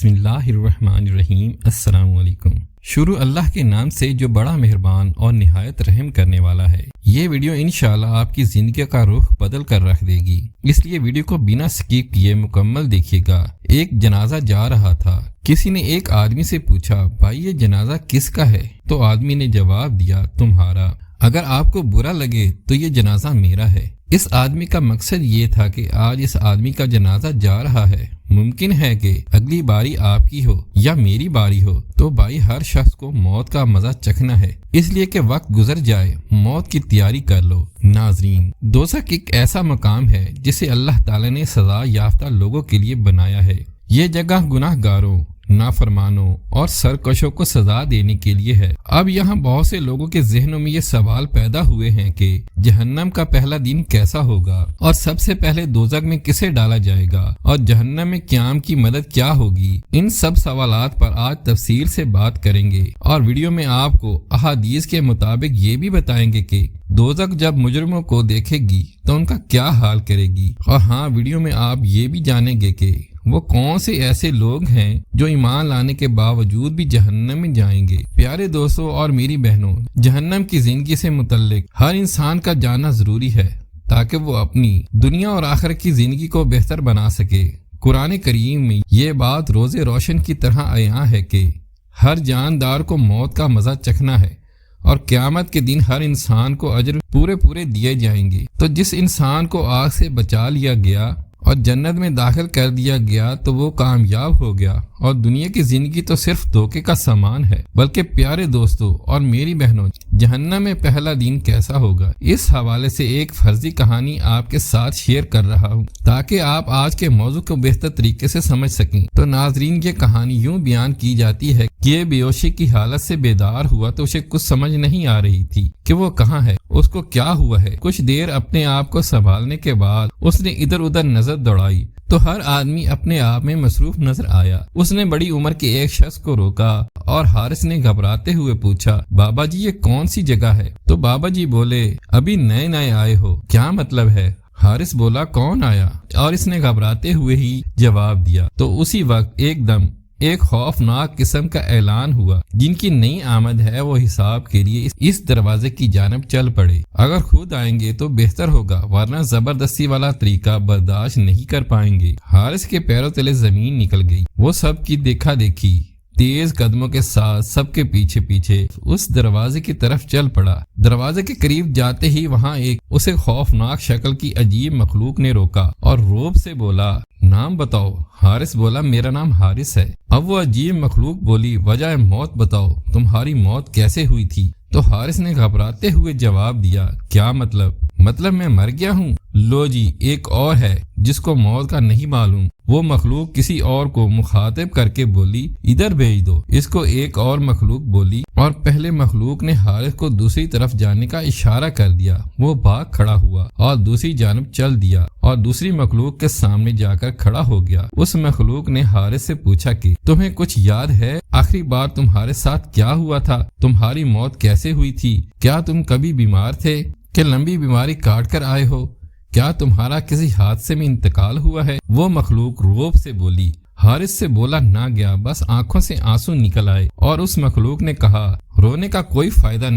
بسم اللہ الرحمن الرحیم۔ السلام علیکم۔ شروع اللہ کے نام سے جو بڑا مہربان اور نہایت رحم کرنے والا ہے۔ یہ ویڈیو انشاءاللہ آپ کی زندگی کا رخ بدل کر رکھ دے گی، اس لیے ویڈیو کو بنا سکپ کیے مکمل دیکھیے گا۔ ایک جنازہ جا رہا تھا، کسی نے ایک آدمی سے پوچھا، بھائی یہ جنازہ کس کا ہے؟ تو آدمی نے جواب دیا، تمہارا۔ اگر آپ کو برا لگے تو یہ جنازہ میرا ہے۔ اس آدمی کا مقصد یہ تھا کہ آج اس آدمی کا جنازہ جا رہا ہے، ممکن ہے کہ اگلی باری آپ کی ہو یا میری باری ہو، تو بھائی ہر شخص کو موت کا مزہ چکھنا ہے، اس لیے کہ وقت گزر جائے موت کی تیاری کر لو۔ ناظرین، دوزخ ایک ایسا مقام ہے جسے اللہ تعالی نے سزا یافتہ لوگوں کے لیے بنایا ہے۔ یہ جگہ گناہ گاروں، نافرمانوں اور سرکشوں کو سزا دینے کے لیے ہے۔ اب یہاں بہت سے لوگوں کے ذہنوں میں یہ سوال پیدا ہوئے ہیں کہ جہنم کا پہلا دن کیسا ہوگا، اور سب سے پہلے دوزخ میں کسے ڈالا جائے گا، اور جہنم میں قیام کی مدد کیا ہوگی۔ ان سب سوالات پر آج تفصیل سے بات کریں گے، اور ویڈیو میں آپ کو احادیث کے مطابق یہ بھی بتائیں گے کہ دوزخ جب مجرموں کو دیکھے گی تو ان کا کیا حال کرے گی۔ اور ہاں، ویڈیو میں آپ یہ بھی جانیں گے کہ وہ کون سے ایسے لوگ ہیں جو ایمان لانے کے باوجود بھی جہنم میں جائیں گے۔ پیارے دوستوں اور میری بہنوں، جہنم کی زندگی سے متعلق ہر انسان کا جاننا ضروری ہے تاکہ وہ اپنی دنیا اور آخرت کی زندگی کو بہتر بنا سکے۔ قرآن کریم میں یہ بات روز روشن کی طرح عیاں ہے کہ ہر جاندار کو موت کا مزہ چکھنا ہے، اور قیامت کے دن ہر انسان کو اجر پورے دیے جائیں گے۔ تو جس انسان کو آگ سے بچا لیا گیا اور جنت میں داخل کر دیا گیا تو وہ کامیاب ہو گیا، اور دنیا کی زندگی تو صرف دھوکے کا سامان ہے۔ بلکہ پیارے دوستوں اور میری بہنوں، جہنم میں پہلا دن کیسا ہوگا، اس حوالے سے ایک فرضی کہانی آپ کے ساتھ شیئر کر رہا ہوں تاکہ آپ آج کے موضوع کو بہتر طریقے سے سمجھ سکیں۔ تو ناظرین، یہ کہانی یوں بیان کی جاتی ہے کہ یہ بے ہوشی کی حالت سے بیدار ہوا تو اسے کچھ سمجھ نہیں آ رہی تھی کہ وہ کہاں ہے، اس کو کیا ہوا ہے۔ کچھ دیر اپنے آپ کو سنبھالنے کے بعد اس نے ادھر ادھر نظر دوڑائی تو ہر آدمی اپنے آپ میں مصروف نظر آیا۔ اس نے بڑی عمر کے ایک شخص کو روکا اور حارث نے گھبراتے ہوئے پوچھا، بابا جی یہ کون سی جگہ ہے؟ تو بابا جی بولے، ابھی نئے آئے ہو، کیا مطلب ہے؟ حارث بولا، کون آیا؟ اور اس نے گھبراتے ہوئے ہی جواب دیا۔ تو اسی وقت ایک دم ایک خوفناک قسم کا اعلان ہوا، جن کی نئی آمد ہے وہ حساب کے لیے اس دروازے کی جانب چل پڑے۔ اگر خود آئیں گے تو بہتر ہوگا، ورنہ زبردستی والا طریقہ برداشت نہیں کر پائیں گے۔ حارث کے پیروں تلے زمین نکل گئی۔ وہ سب کی دیکھا دیکھی تیز قدموں کے ساتھ سب کے پیچھے اس دروازے کی طرف چل پڑا۔ دروازے کے قریب جاتے ہی وہاں ایک اسے خوفناک شکل کی عجیب مخلوق نے روکا اور رعب سے بولا، نام بتاؤ۔ حارث بولا، میرا نام حارث ہے۔ اب وہ عجیب مخلوق بولی، وجہ موت بتاؤ، تمہاری موت کیسے ہوئی تھی؟ تو حارث نے گھبراتے ہوئے جواب دیا، کیا مطلب میں مر گیا ہوں؟ لو جی، ایک اور ہے جس کو موت کا نہیں معلوم۔ وہ مخلوق کسی اور کو مخاطب کر کے بولی، ادھر بھیج دو اس کو۔ ایک اور مخلوق بولی، اور پہلے مخلوق نے حارث کو دوسری طرف جانے کا اشارہ کر دیا۔ وہ بھاگ کھڑا ہوا اور دوسری جانب چل دیا اور دوسری مخلوق کے سامنے جا کر کھڑا ہو گیا۔ اس مخلوق نے حارث سے پوچھا کہ تمہیں کچھ یاد ہے؟ آخری بار تمہارے ساتھ کیا ہوا تھا؟ تمہاری موت کیسے ہوئی تھی؟ کیا تم کبھی بیمار تھے کہ لمبی بیماری کاٹ کر آئے ہو؟ کیا تمہارا کسی حادثے میں انتقال ہوا ہے؟ وہ مخلوق رعب سے بولی۔ حارث سے بولا نہ گیا، بس آنکھوں سے آنسو نکل آئے، اور اس مخلوق نے کہا، رونے کا کوئی فائدہ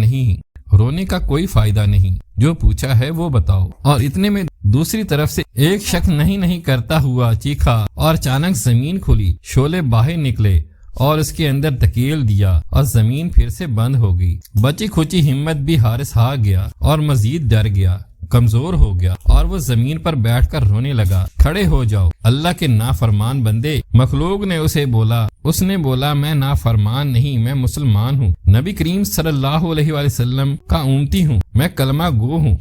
نہیں، جو پوچھا ہے وہ بتاؤ۔ اور اتنے میں دوسری طرف سے ایک شخص نہیں کرتا ہوا چیخا، اور اچانک زمین کھلی، شعلے باہر نکلے اور اس کے اندر دھکیل دیا، اور زمین پھر سے بند ہو گئی۔ بچی کھچی ہمت بھی حارث ہار گیا اور مزید ڈر گیا، کمزور ہو گیا، اور وہ زمین پر بیٹھ کر رونے لگا۔ کھڑے ہو جاؤ اللہ کے نافرمان بندے، مخلوق نے اسے بولا۔ اس نے بولا، میں نافرمان نہیں، میں مسلمان ہوں، نبی کریم صلی اللہ علیہ وآلہ وسلم کا امتی ہوں، میں کلمہ گو ہوں،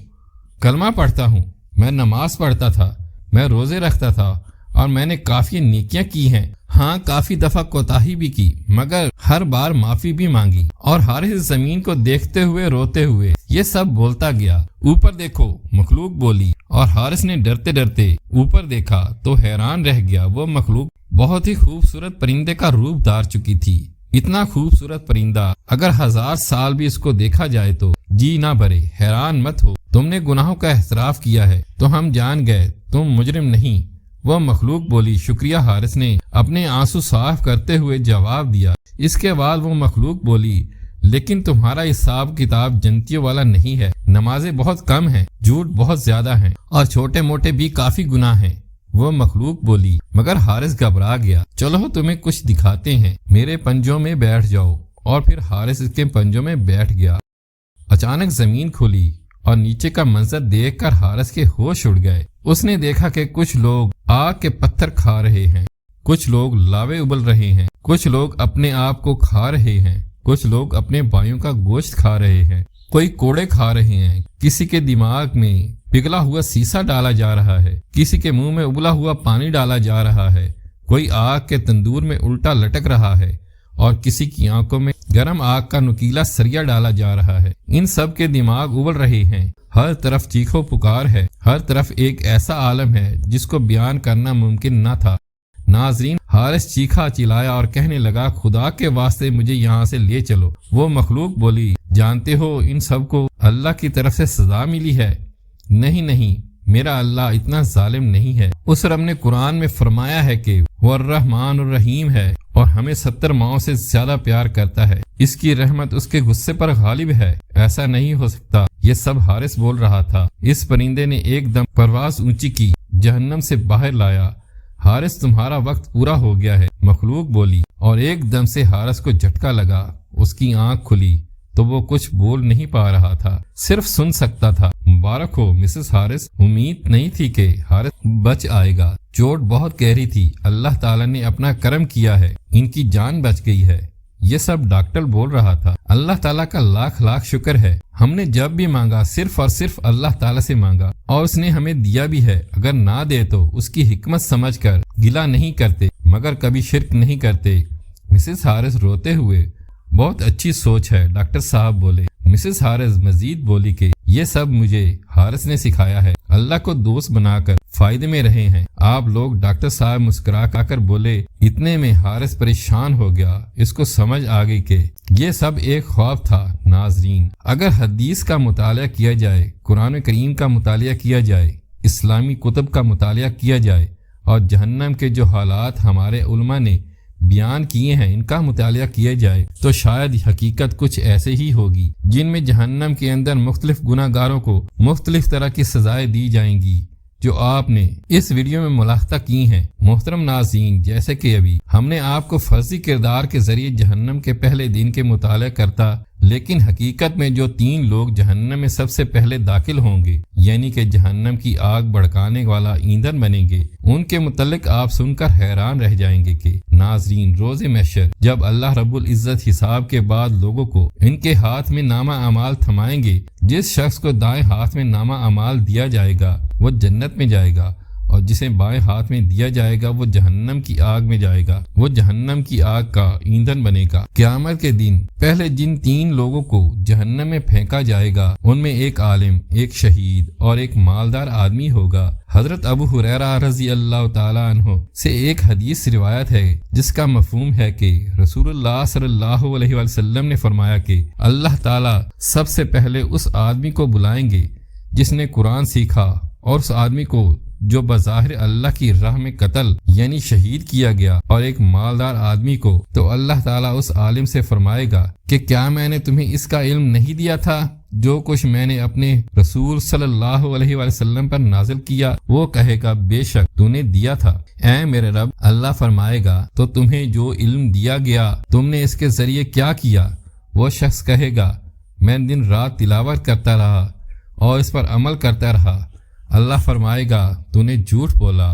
کلمہ پڑھتا ہوں، میں نماز پڑھتا تھا، میں روزے رکھتا تھا، اور میں نے کافی نیکیاں کی ہیں، ہاں کافی دفعہ کوتاہی بھی کی، مگر ہر بار معافی بھی مانگی۔ اور حارث زمین کو دیکھتے ہوئے روتے ہوئے یہ سب بولتا گیا۔ اوپر دیکھو، مخلوق بولی، اور حارث نے ڈرتے اوپر دیکھا تو حیران رہ گیا۔ وہ مخلوق بہت ہی خوبصورت پرندے کا روپ دھار چکی تھی۔ اتنا خوبصورت پرندہ اگر 1000 سال بھی اس کو دیکھا جائے تو جی نہ بھرے۔ حیران مت ہو، تم نے گناہوں کا اعتراف کیا ہے تو ہم جان گئے تم مجرم نہیں، وہ مخلوق بولی شکریہ۔ حارث نے اپنے آنسو صاف کرتے ہوئے جواب دیا۔ اس کے بعد وہ مخلوق بولی لیکن تمہارا حساب کتاب جنتیوں والا نہیں ہے، نمازیں بہت کم ہیں، جھوٹ بہت زیادہ ہیں اور چھوٹے موٹے بھی کافی گناہ ہیں۔ وہ مخلوق بولی مگر حارث گھبرا گیا۔ چلو تمہیں کچھ دکھاتے ہیں، میرے پنجوں میں بیٹھ جاؤ۔ اور پھر حارث اس کے پنجوں میں بیٹھ گیا۔ اچانک زمین کھلی اور نیچے کا منظر دیکھ کر حارث کے ہوش اڑ گئے۔ اس نے دیکھا کہ کچھ لوگ آگ کے پتھر کھا رہے ہیں، کچھ لوگ لاوے ابل رہے ہیں، کچھ لوگ اپنے آپ کو کھا رہے ہیں، کچھ لوگ اپنے بھائیوں کا گوشت کھا رہے ہیں، کوئی کوڑے کھا رہے ہیں، کسی کے دماغ میں پگھلا ہوا سیسا ڈالا جا رہا ہے، کسی کے منہ میں ابلا ہوا پانی ڈالا جا رہا ہے، کوئی آگ کے تندور میں الٹا لٹک رہا ہے اور کسی کی آنکھوں میں گرم آگ کا نکیلا سریا ڈالا جا رہا ہے۔ ان سب کے دماغ ابل رہے ہیں، ہر طرف چیخو پکار ہے، ہر طرف ایک ایسا عالم ہے جس کو بیان کرنا ممکن نہ تھا۔ ناظرین، حارث چیخا چلایا اور کہنے لگا خدا کے واسطے مجھے یہاں سے لے چلو۔ وہ مخلوق بولی جانتے ہو ان سب کو اللہ کی طرف سے سزا ملی ہے؟ نہیں، میرا اللہ اتنا ظالم نہیں ہے۔ اس رب نے قرآن میں فرمایا ہے کہ وہ الرحمن الرحیم ہے اور ہمیں 70 ماؤں سے زیادہ پیار کرتا ہے، اس کی رحمت اس کے غصے پر غالب ہے، ایسا نہیں ہو سکتا۔ یہ سب حارث بول رہا تھا۔ اس پرندے نے ایک دم پرواز اونچی کی، جہنم سے باہر لایا۔ حارث تمہارا وقت پورا ہو گیا ہے، مخلوق بولی، اور ایک دم سے حارث کو جھٹکا لگا۔ اس کی آنکھ کھلی تو وہ کچھ بول نہیں پا رہا تھا، صرف سن سکتا تھا۔ مبارک ہو مسز حارث، امید نہیں تھی کہ حارث بچ آئے گا، چوٹ بہت گہری تھی، اللہ تعالیٰ نے اپنا کرم کیا ہے، ان کی جان بچ گئی ہے۔ یہ سب ڈاکٹر بول رہا تھا۔ اللہ تعالیٰ کا لاکھ لاکھ شکر ہے، ہم نے جب بھی مانگا صرف اور صرف اللہ تعالیٰ سے مانگا اور اس نے ہمیں دیا بھی ہے، اگر نہ دے تو اس کی حکمت سمجھ کر گلہ نہیں کرتے مگر کبھی شرک نہیں کرتے۔ مسز حارث روتے ہوئے بہت اچھی سوچ ہے ڈاکٹر صاحب بولے۔ مسز حارث مزید بولی کہ یہ سب مجھے حارث نے سکھایا ہے، اللہ کو دوست بنا کر فائدے میں رہے ہیں آپ لوگ۔ ڈاکٹر صاحب مسکرا کر بولے۔ اتنے میں حارث پریشان ہو گیا، اس کو سمجھ آ گئی کہ یہ سب ایک خواب تھا۔ ناظرین، اگر حدیث کا مطالعہ کیا جائے، قرآن کریم کا مطالعہ کیا جائے، اسلامی کتب کا مطالعہ کیا جائے اور جہنم کے جو حالات ہمارے علماء نے بیان کیے ہیں ان کا مطالعہ کیا جائے تو شاید حقیقت کچھ ایسے ہی ہوگی، جن میں جہنم کے اندر مختلف گناہ گاروں کو مختلف طرح کی سزائیں دی جائیں گی جو آپ نے اس ویڈیو میں ملاحظہ کی ہیں۔ محترم ناظرین، جیسے کہ ابھی ہم نے آپ کو فرضی کردار کے ذریعے جہنم کے پہلے دن کے مطالعہ کرتا، لیکن حقیقت میں جو 3 لوگ جہنم میں سب سے پہلے داخل ہوں گے، یعنی کہ جہنم کی آگ بھڑکانے والا ایندھن بنیں گے، ان کے متعلق آپ سن کر حیران رہ جائیں گے کہ ناظرین، روز محشر جب اللہ رب العزت حساب کے بعد لوگوں کو ان کے ہاتھ میں نامہ اعمال تھمائیں گے، جس شخص کو دائیں ہاتھ میں نامہ اعمال دیا جائے گا وہ جنت میں جائے گا اور جسے بائیں ہاتھ میں دیا جائے گا وہ جہنم کی آگ میں جائے گا، وہ جہنم کی آگ کا ایندھن بنے گا۔ قیامت کے دن پہلے جن 3 لوگوں کو جہنم میں پھینکا جائے گا ان میں ایک عالم، ایک شہید اور ایک مالدار آدمی ہوگا۔ حضرت ابو ہریرہ رضی اللہ تعالی عنہ سے ایک حدیث روایت ہے جس کا مفہوم ہے کہ رسول اللہ صلی اللہ علیہ وسلم نے فرمایا کہ اللہ تعالی سب سے پہلے اس آدمی کو بلائیں گے جس نے قرآن سیکھا اور اس آدمی کو جو بظاہر اللہ کی راہ میں قتل یعنی شہید کیا گیا، اور ایک مالدار آدمی کو، تو اللہ تعالیٰ اس عالم سے فرمائے گا کہ کیا میں نے تمہیں اس کا علم نہیں دیا تھا جو کچھ میں نے اپنے رسول صلی اللہ علیہ وسلم پر نازل کیا؟ وہ کہے گا بے شک تو نے دیا تھا اے میرے رب۔ اللہ فرمائے گا تو تمہیں جو علم دیا گیا تم نے اس کے ذریعے کیا کیا؟ وہ شخص کہے گا میں دن رات تلاوت کرتا رہا اور اس پر عمل کرتا رہا۔ اللہ فرمائے گا تو نے جھوٹ بولا،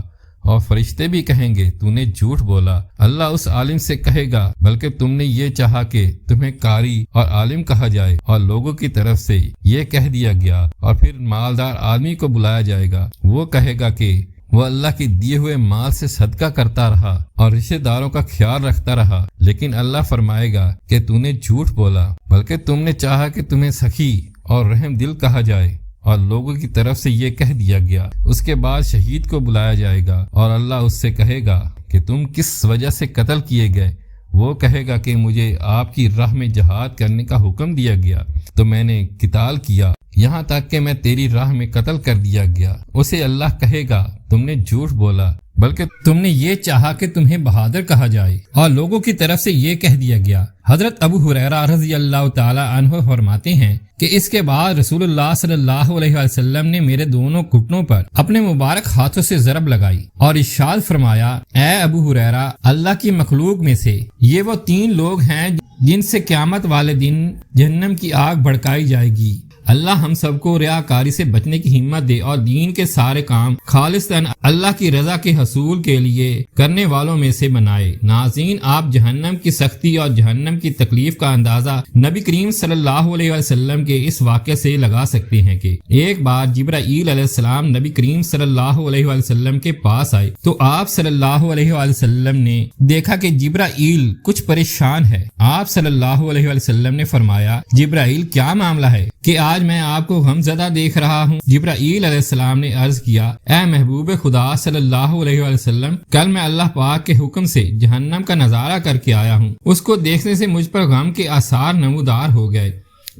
اور فرشتے بھی کہیں گے تو نے جھوٹ بولا۔ اللہ اس عالم سے کہے گا بلکہ تم نے یہ چاہا کہ تمہیں قاری اور عالم کہا جائے اور لوگوں کی طرف سے یہ کہہ دیا گیا۔ اور پھر مالدار آدمی کو بلایا جائے گا، وہ کہے گا کہ وہ اللہ کے دیے ہوئے مال سے صدقہ کرتا رہا اور رشتہ داروں کا خیال رکھتا رہا، لیکن اللہ فرمائے گا کہ تو نے جھوٹ بولا، بلکہ تم نے چاہا کہ تمہیں سخی اور رحم دل کہا جائے اور لوگوں کی طرف سے یہ کہہ دیا گیا۔ اس کے بعد شہید کو بلایا جائے گا اور اللہ اس سے کہے گا کہ تم کس وجہ سے قتل کیے گئے؟ وہ کہے گا کہ مجھے آپ کی راہ میں جہاد کرنے کا حکم دیا گیا تو میں نے قتال کیا، یہاں تک کہ میں تیری راہ میں قتل کر دیا گیا۔ اسے اللہ کہے گا تم نے جھوٹ بولا، بلکہ تم نے یہ چاہا کہ تمہیں بہادر کہا جائے، اور لوگوں کی طرف سے یہ کہہ دیا گیا۔ حضرت ابو ہریرہ رضی اللہ تعالی عنہ فرماتے ہیں کہ اس کے بعد رسول اللہ صلی اللہ علیہ وسلم نے میرے دونوں گھٹنوں پر اپنے مبارک ہاتھوں سے ضرب لگائی اور ارشاد فرمایا، اے ابو ہریرہ، اللہ کی مخلوق میں سے یہ وہ 3 لوگ ہیں جن سے قیامت والے دن جہنم کی آگ بھڑکائی جائے گی۔ اللہ ہم سب کو ریاکاری سے بچنے کی ہمت دے اور دین کے سارے کام خالصتاً اللہ کی رضا کے حصول کے لیے کرنے والوں میں سے بنائے۔ ناظرین، آپ جہنم کی سختی اور جہنم کی تکلیف کا اندازہ نبی کریم صلی اللہ علیہ وسلم کے اس واقعے سے لگا سکتے ہیں کہ ایک بار جبرائیل علیہ السلام نبی کریم صلی اللہ علیہ وسلم کے پاس آئے تو آپ صلی اللہ علیہ وسلم نے دیکھا کہ جبرائیل کچھ پریشان ہے۔ آپ صلی اللہ علیہ وسلم نے فرمایا، جبرائیل کیا معاملہ ہے کہ آج میں آپ کو غمزدہ دیکھ رہا ہوں؟ جبرائیل علیہ السلام نے عرض کیا، اے محبوب خدا صلی اللہ علیہ وسلم، کل میں اللہ پاک کے حکم سے جہنم کا نظارہ کر کے آیا ہوں، اس کو دیکھنے سے مجھ پر غم کے آثار نمودار ہو گئے۔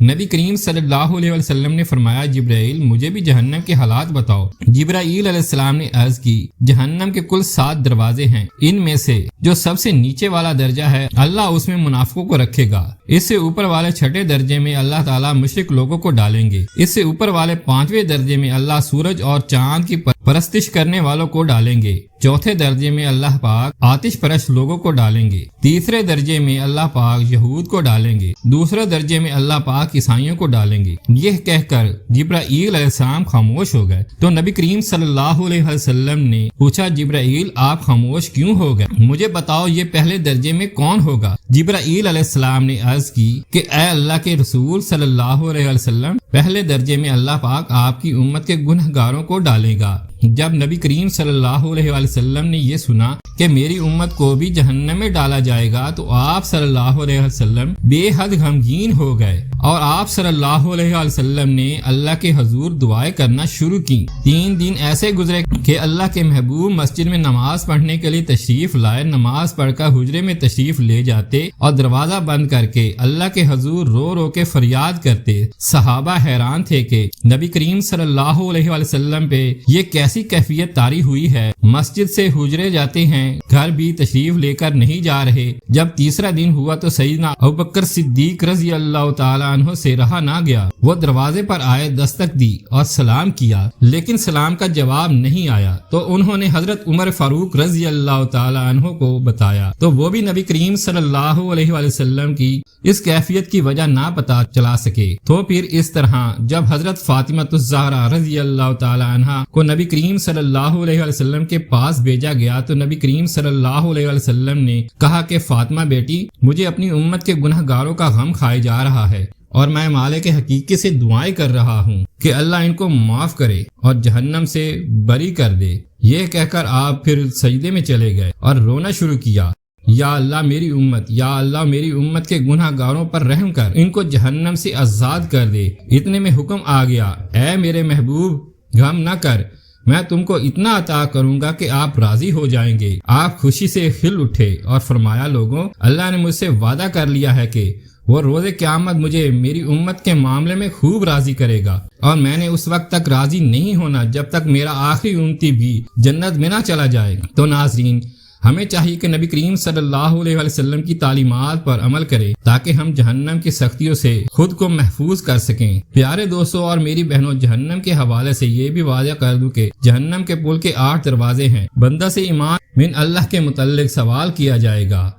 نبی کریم صلی اللہ علیہ وسلم نے فرمایا، جبرائیل مجھے بھی جہنم کے حالات بتاؤ۔ جبرائیل علیہ السلام نے عرض کی، جہنم کے کل 7 دروازے ہیں، ان میں سے جو سب سے نیچے والا درجہ ہے اللہ اس میں منافقوں کو رکھے گا، اس سے اوپر والے 6 درجے میں اللہ تعالیٰ مشرک لوگوں کو ڈالیں گے، اس سے اوپر والے 5ویں درجے میں اللہ سورج اور چاند کی پرستش کرنے والوں کو ڈالیں گے، 4تھے درجے میں اللہ پاک آتش پرست لوگوں کو ڈالیں گے، 3رے درجے میں اللہ پاک یہود کو ڈالیں گے، 2 درجے میں اللہ پاک عیسائیوں کو ڈالیں گے۔ یہ کہہ کر جبرائیل علیہ السلام خاموش ہو گئے تو نبی کریم صلی اللہ علیہ وسلم نے پوچھا، جبرائیل آپ خاموش کیوں ہو گئے؟ مجھے بتاؤ یہ پہلے درجے میں کون ہوگا؟ جبرائیل علیہ السلام نے عرض کی کہ اے اللہ کے رسول صلی اللہ علیہ وسلم، پہلے درجے میں اللہ پاک آپ کی امت کے گنہگاروں کو ڈالے گا۔ جب نبی کریم صلی اللہ علیہ وسلم نے یہ سنا کہ میری امت کو بھی جہنم میں ڈالا جائے گا تو آپ صلی اللہ علیہ وسلم بے حد غمگین ہو گئے اور آپ صلی اللہ علیہ وسلم نے اللہ کے حضور دعائیں کرنا شروع کی۔ 3 دن ایسے گزرے کہ اللہ کے محبوب مسجد میں نماز پڑھنے کے لیے تشریف لائے، نماز پڑھ کر حجرے میں تشریف لے جاتے اور دروازہ بند کر کے اللہ کے حضور رو رو کے فریاد کرتے۔ صحابہ حیران تھے کہ نبی کریم صلی اللہ علیہ وسلم پہ یہ کیسی کیفیت طاری ہوئی ہے، مسجد سے حجرے جاتے ہیں، گھر بھی تشریف لے کر نہیں جا رہے۔ جب 3 دن ہوا تو سیدنا ابوبکر صدیق رضی اللہ تعالی عنہ سے رہا نہ گیا، وہ دروازے پر آئے، دستک دی اور سلام کیا، لیکن سلام کا جواب نہیں آیا تو انہوں نے حضرت عمر فاروق رضی اللہ تعالی عنہ کو بتایا تو وہ بھی نبی کریم صلی اللہ علیہ وسلم کی اس کیفیت کی وجہ نہ پتا چلا سکے۔ تو پھر اس طرح جب حضرت فاطمہ الزہرا رضی اللہ تعالی عنہا کو نبی کریم صلی اللہ علیہ وسلم کے پاس بھیجا گیا تو نبی کریم صلی اللہ علیہ وسلم نے کہا کہ فاطمہ بیٹی، مجھے اپنی امت کے گناہ گاروں کا غم کھائے جا رہا ہے اور میں مالک حقیقی سے دعائیں کر رہا ہوں کہ اللہ ان کو معاف کرے اور جہنم سے بری کر دے۔ یہ کہہ کر آپ پھر سجدے میں چلے گئے اور رونا شروع کیا، یا اللہ میری امت، یا اللہ میری امت کے گناہ گاروں پر رحم کر، ان کو جہنم سے آزاد کر دے۔ اتنے میں حکم آ گیا، اے میرے محبوب غم نہ کر، میں تم کو اتنا عطا کروں گا کہ آپ راضی ہو جائیں گے۔ آپ خوشی سے کھل اٹھے اور فرمایا، لوگوں، اللہ نے مجھ سے وعدہ کر لیا ہے کہ وہ روز قیامت مجھے میری امت کے معاملے میں خوب راضی کرے گا، اور میں نے اس وقت تک راضی نہیں ہونا جب تک میرا آخری امتی بھی جنت میں نہ چلا جائے۔ تو ناظرین، ہمیں چاہیے کہ نبی کریم صلی اللہ علیہ وسلم کی تعلیمات پر عمل کریں تاکہ ہم جہنم کی سختیوں سے خود کو محفوظ کر سکیں۔ پیارے دوستوں اور میری بہنوں، جہنم کے حوالے سے یہ بھی واضح کر دوں کہ جہنم کے پل کے 8 دروازے ہیں۔ بندہ سے ایمان من اللہ کے متعلق سوال کیا جائے گا،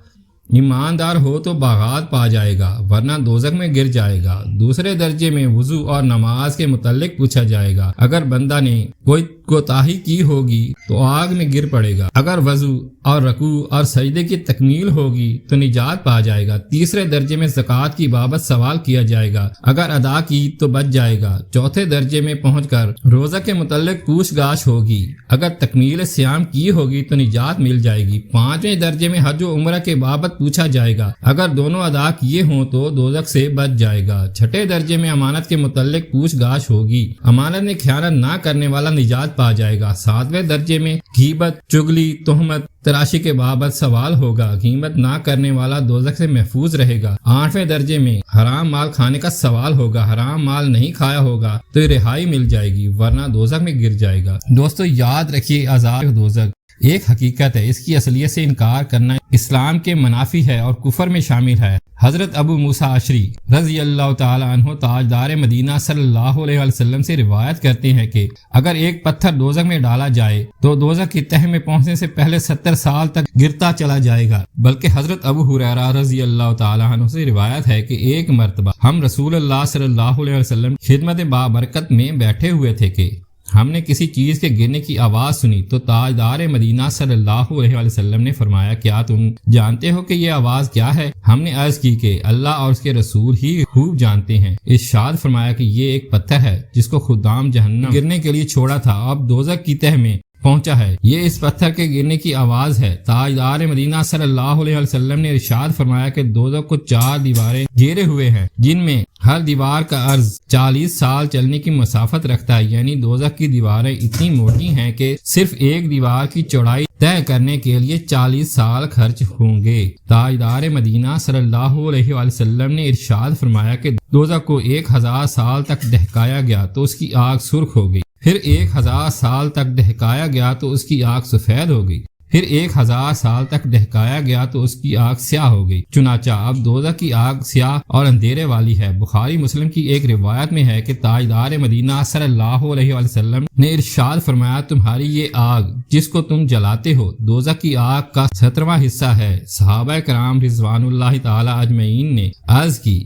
ایماندار ہو تو باغات پا جائے گا ورنہ دوزخ میں گر جائے گا۔ 2 درجے میں وضو اور نماز کے متعلق پوچھا جائے گا، اگر بندہ نے کوئی کوتاہی کی ہوگی تو آگ میں گر پڑے گا، اگر وضو اور رکوع اور سجدے کی تکمیل ہوگی تو نجات پا جائے گا۔ 3 درجے میں زکوٰۃ کی بابت سوال کیا جائے گا، اگر ادا کی تو بچ جائے گا۔ 4 درجے میں پہنچ کر روزہ کے متعلق پوچھ گاچھ ہوگی، اگر تکمیل صیام کی ہوگی تو نجات مل جائے گی۔ 5ویں درجے میں حج و عمرہ کے بابت پوچھا جائے گا، اگر دونوں ادا کیے ہوں تو دوزخ سے بچ جائے گا۔ 6 درجے میں امانت کے متعلق پوچھ گاچھ ہوگی، امانت میں خیانت نہ کرنے والا نجات پا جائے گا۔ 7ویں درجے میں غیبت، چغلی، تہمت، تراشی کے بابت سوال ہوگا، غیبت نہ کرنے والا دوزخ سے محفوظ رہے گا۔ 8ویں درجے میں حرام مال کھانے کا سوال ہوگا، حرام مال نہیں کھایا ہوگا تو رہائی مل جائے گی ورنہ دوزخ میں گر جائے گا۔ دوستو یاد رکھیے، عذاب دوزخ ایک حقیقت ہے، اس کی اصلیت سے انکار کرنا اسلام کے منافی ہے اور کفر میں شامل ہے۔ حضرت ابو موسیٰ اشعری رضی اللہ تعالی عنہ تاجدار مدینہ صلی اللہ علیہ وسلم سے روایت کرتے ہیں کہ اگر ایک پتھر دوزخ میں ڈالا جائے تو دوزخ کی تہہ میں پہنچنے سے پہلے 70 سال تک گرتا چلا جائے گا۔ بلکہ حضرت ابو ہریرہ رضی اللہ تعالی عنہ سے روایت ہے کہ ایک مرتبہ ہم رسول اللہ صلی اللہ علیہ وسلم خدمت بابرکت میں بیٹھے ہوئے تھے کہ ہم نے کسی چیز کے گرنے کی آواز سنی تو تاجدار مدینہ صلی اللہ علیہ وسلم نے فرمایا کیا تم جانتے ہو کہ یہ آواز کیا ہے؟ ہم نے عرض کی کہ اللہ اور اس کے رسول ہی خوب جانتے ہیں۔ ارشاد فرمایا کہ یہ ایک پتھر ہے جس کو خدام جہنم گرنے کے لیے چھوڑا تھا، اب دوزخ کی تہہ میں پہنچا ہے، یہ اس پتھر کے گرنے کی آواز ہے۔ تاجدار مدینہ صلی اللہ علیہ وسلم نے ارشاد فرمایا کہ دوزخ کو 4 دیواریں گھیرے ہوئے ہیں جن میں ہر دیوار کا عرض 40 سال چلنے کی مسافت رکھتا ہے، یعنی دوزخ کی دیواریں اتنی موٹی ہیں کہ صرف ایک دیوار کی چوڑائی طے کرنے کے لیے 40 سال خرچ ہوں گے۔ تاجدار مدینہ صلی اللہ علیہ وسلم نے ارشاد فرمایا کہ دوزخ کو 1000 سال تک دہکایا گیا تو اس کی آگ سرخ ہو گئی، پھر 1000 سال تک دہکایا گیا تو اس کی آگ سفید ہو گئی، پھر 1000 سال تک دہکایا گیا تو اس کی آگ سیاہ ہو گئی۔ چنانچہ اب دوزخ کی آگ سیاہ اور اندھیرے والی ہے۔ بخاری مسلم کی ایک روایت میں ہے کہ تاجدار مدینہ صلی اللہ علیہ وسلم نے ارشاد فرمایا تمہاری یہ آگ جس کو تم جلاتے ہو دوزخ کی آگ کا 17واں حصہ ہے۔ صحابہ کرام رضوان اللہ تعالی اجمعین نے عرض کی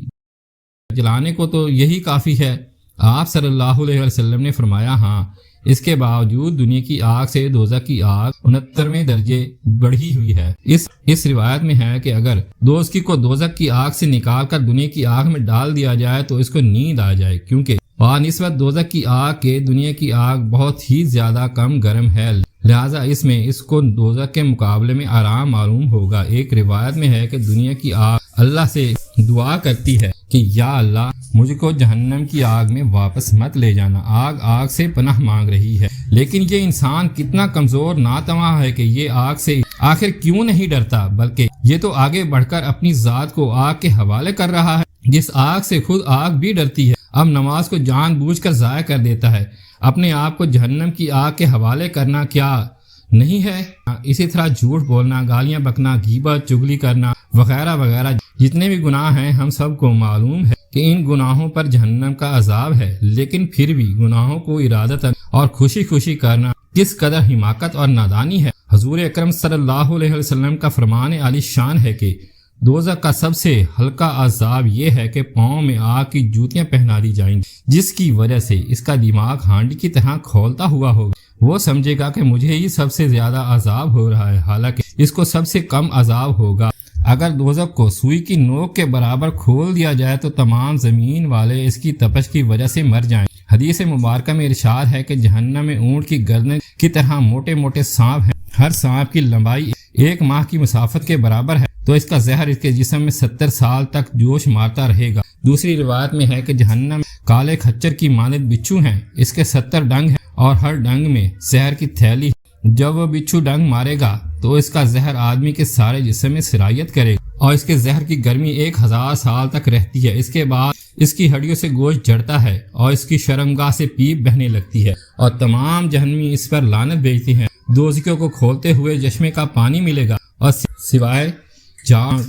جلانے کو تو یہی کافی ہے؟ آپ صلی اللہ علیہ وسلم نے فرمایا ہاں، اس کے باوجود دنیا کی آگ سے دوزخ کی آگ 69ویں درجے بڑھی ہوئی ہے۔ اس روایت میں ہے کہ اگر دوزخی کو دوزخ کی آگ سے نکال کر دنیا کی آگ میں ڈال دیا جائے تو اس کو نیند آ جائے، کیونکہ نسبت دوزخ کی آگ کے دنیا کی آگ بہت ہی زیادہ کم گرم ہے، لہٰذا اس کو دوزخ کے مقابلے میں آرام معلوم ہوگا۔ ایک روایت میں ہے کہ دنیا کی آگ اللہ سے دعا کرتی ہے کہ یا اللہ مجھ کو جہنم کی آگ میں واپس مت لے جانا، آگ سے پناہ مانگ رہی ہے۔ لیکن یہ انسان کتنا کمزور ناتواں ہے کہ یہ آگ سے آخر کیوں نہیں ڈرتا، بلکہ یہ تو آگے بڑھ کر اپنی ذات کو آگ کے حوالے کر رہا ہے جس آگ سے خود آگ بھی ڈرتی ہے۔ اب نماز کو جان بوجھ کر ضائع کر دیتا ہے، اپنے آپ کو جہنم کی آگ کے حوالے کرنا کیا نہیں ہے؟ اسی طرح جھوٹ بولنا، گالیاں بکنا، غیبت، چغلی کرنا وغیرہ وغیرہ جتنے بھی گناہ ہیں ہم سب کو معلوم ہے کہ ان گناہوں پر جہنم کا عذاب ہے، لیکن پھر بھی گناہوں کو ارادتاً اور خوشی خوشی کرنا کس قدر حماقت اور نادانی ہے۔ حضور اکرم صلی اللہ علیہ وسلم کا فرمان عالی شان ہے کہ دوزخ کا سب سے ہلکا عذاب یہ ہے کہ پاؤں میں آگ کی جوتیاں پہنا دی جائیں گی، جس کی وجہ سے اس کا دماغ ہانڈی کی طرح کھولتا ہوا ہوگا۔ وہ سمجھے گا کہ مجھے ہی سب سے زیادہ عذاب ہو رہا ہے، حالانکہ اس کو سب سے کم عذاب ہوگا۔ اگر دوزخ کو سوئی کی نوک کے برابر کھول دیا جائے تو تمام زمین والے اس کی تپش کی وجہ سے مر جائیں۔ حدیث مبارکہ میں ارشاد ہے کہ جہنم میں اونٹ کی گردن کی طرح موٹے موٹے سانپ ہیں، ہر سانپ کی لمبائی 1 ماہ کی مسافت کے برابر ہے، تو اس کا زہر اس کے جسم میں 70 سال تک جوش مارتا رہے گا۔ دوسری روایت میں ہے کہ جہنم کالے کھچر کی مانند بچھو ہیں، اس کے 70 ڈنگ ہیں اور ہر ڈنگ میں زہر کی تھیلی۔ جب وہ بچھو ڈنگ مارے گا تو اس کا زہر آدمی کے سارے جسم میں سرایت کرے گا اور اس کے زہر کی گرمی 1000 سال تک رہتی ہے۔ اس کے بعد اس کی ہڈیوں سے گوشت جڑتا ہے اور اس کی شرمگاہ سے پیپ بہنے لگتی ہے اور تمام جہنمی اس پر لعنت بھیجتے ہیں۔ دوزخیوں کو کھولتے ہوئے چشمے کا پانی ملے گا اور سوائے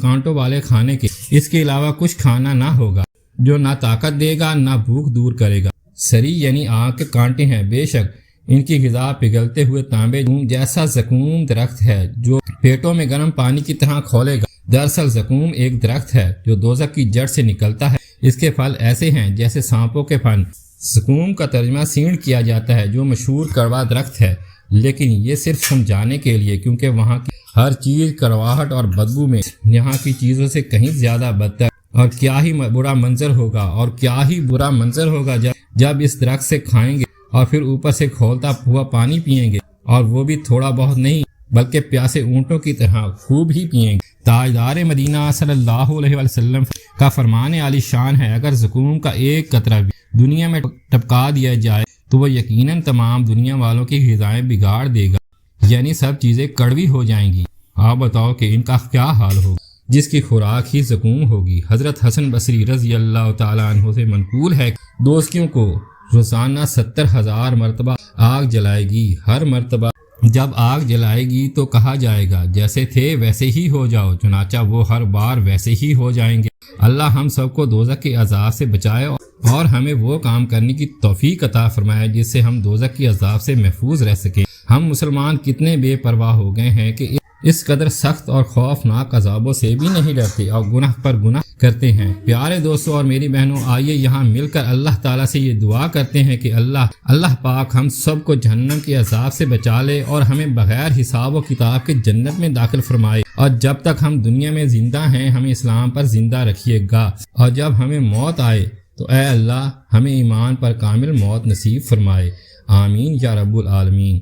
کانٹوں والے کھانے کے اس کے علاوہ کچھ کھانا نہ ہوگا جو نہ طاقت دے گا نہ بھوک دور کرے گا۔ سری یعنی آگ کے کانٹے ہیں، بے شک ان کی غذا پگھلتے ہوئے تانبے جیسا زقوم درخت ہے جو پیٹوں میں گرم پانی کی طرح کھولے گا۔ دراصل زقوم ایک درخت ہے جو دوزخ کی جڑ سے نکلتا ہے، اس کے پھل ایسے ہیں جیسے سانپوں کے پھل۔ زقوم کا ترجمہ سینڈ کیا جاتا ہے جو مشہور کڑوا درخت ہے، لیکن یہ صرف سمجھانے کے لیے، کیونکہ وہاں کی ہر چیز کرواہٹ اور بدبو میں یہاں کی چیزوں سے کہیں زیادہ بدتر، اور کیا ہی برا منظر ہوگا جب اس درخت سے کھائیں گے اور پھر اوپر سے کھولتا ہوا پانی پئیں گے، اور وہ بھی تھوڑا بہت نہیں بلکہ پیاسے اونٹوں کی طرح خوب ہی پئیں گے۔ تاجدار مدینہ صلی اللہ علیہ وسلم کا فرمان عالی شان ہے، اگر زقوم کا ایک قطرہ بھی دنیا میں ٹپکا دیا جائے تو وہ یقیناً تمام دنیا والوں کی غذائیں بگاڑ دے گا، یعنی سب چیزیں کڑوی ہو جائیں گی۔ آپ بتاؤ کہ ان کا کیا حال ہوگا جس کی خوراک ہی زقوم ہوگی۔ حضرت حسن بصری رضی اللہ تعالیٰ عنہ سے منقول ہے دوزخیوں کو روزانہ 70,000 مرتبہ آگ جلائے گی، ہر مرتبہ جب آگ جلائے گی تو کہا جائے گا جیسے تھے ویسے ہی ہو جاؤ، چنانچہ وہ ہر بار ویسے ہی ہو جائیں گے۔ اللہ ہم سب کو دوزخ کے عذاب سے بچائے اور ہمیں وہ کام کرنے کی توفیق عطا فرمائے جس سے ہم دوزخ کی عذاب سے محفوظ رہ سکیں۔ ہم مسلمان کتنے بے پرواہ ہو گئے ہیں کہ اس قدر سخت اور خوفناک عذابوں سے بھی نہیں ڈرتے اور گناہ پر گناہ کرتے ہیں۔ پیارے دوستوں اور میری بہنوں، آئیے یہاں مل کر اللہ تعالیٰ سے یہ دعا کرتے ہیں کہ اللہ پاک ہم سب کو جہنم کے عذاب سے بچا لے اور ہمیں بغیر حساب و کتاب کے جنت میں داخل فرمائے، اور جب تک ہم دنیا میں زندہ ہیں ہمیں اسلام پر زندہ رکھیے گا، اور جب ہمیں موت آئے تو اے اللہ ہمیں ایمان پر کامل موت نصیب فرمائے۔ آمین یا رب العالمین۔